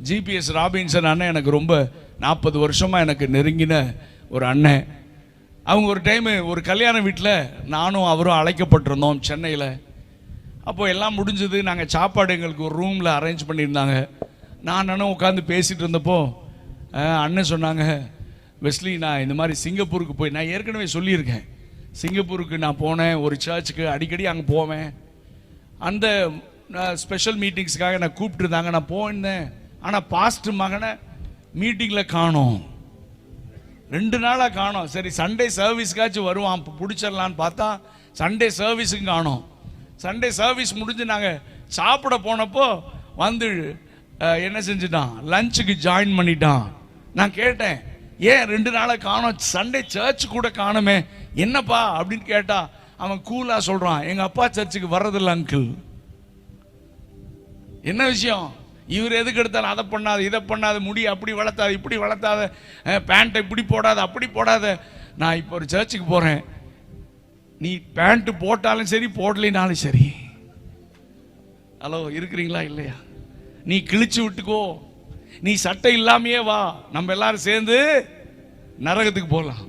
GPS Robinson அண்ணன் எனக்கு ரொம்ப 40 வருஷமாக எனக்கு நெருங்கின ஒரு அண்ணன். அவங்க ஒரு டைமு ஒரு கல்யாண வீட்டில் நானும் அவரும் அழைக்கப்பட்டிருந்தோம் சென்னையில். அப்போது எல்லாம் முடிஞ்சது. நாங்கள் சாப்பாடு எங்களுக்கு ஒரு ரூமில் அரேஞ்ச் பண்ணியிருந்தாங்க. நானும் உட்காந்து பேசிகிட்டு இருந்தப்போ அண்ணன் சொன்னாங்க, வெஸ்லி நான் இந்த மாதிரி சிங்கப்பூருக்கு போய், நான் ஏற்கனவே சொல்லியிருக்கேன், சிங்கப்பூருக்கு நான் போனேன், ஒரு சர்ச்சுக்கு அடிக்கடி அங்கே போவேன். அந்த ஸ்பெஷல் மீட்டிங்ஸுக்காக நான் கூப்பிட்டுருந்தாங்க, நான் போயிருந்தேன். ஆனால் பாஸ்டர் மகனை மீட்டிங்கில் காணோம், 2 நாளாக காணோம். சரி சண்டே சர்வீஸ்க்காச்சும் வருவான் பிடிச்சிடலான்னு பார்த்தா சண்டே சர்வீஸுக்கும் காணோம். சண்டே சர்வீஸ் முடிஞ்சு நாங்கள் சாப்பிட போனப்போ வந்து என்ன செஞ்சுட்டான், லஞ்சுக்கு ஜாயின் பண்ணிட்டான். நான் கேட்டேன், ஏன் 2 நாளாக காணோம், சண்டே சர்ச் கூட காணுமே, என்னப்பா அப்படின்னு கேட்டா அவன் கூலா சொல்றான், எங்க அப்பா சர்ச்சுக்கு வர்றதில்ல அங்கிள். என்ன விஷயம்? இவர் எதுக்கு எடுத்தாலும் அதை பண்ணாத இதை பண்ணாத, முடி அப்படி வளர்த்தாத இப்படி வளர்த்தாத, பேண்ட்டை இப்படி போடாத அப்படி போடாத. நான் இப்போ ஒரு சர்ச்சுக்கு போறேன், நீ பேண்ட் போட்டாலும் சரி போடலினாலும் சரி. ஹலோ, இருக்கிறீங்களா இல்லையா? நீ கிழிச்சு விட்டுக்கோ, நீ சட்டை இல்லாமையே வா, நம்ம எல்லாரும் சேர்ந்து நரகத்துக்கு போகலாம்.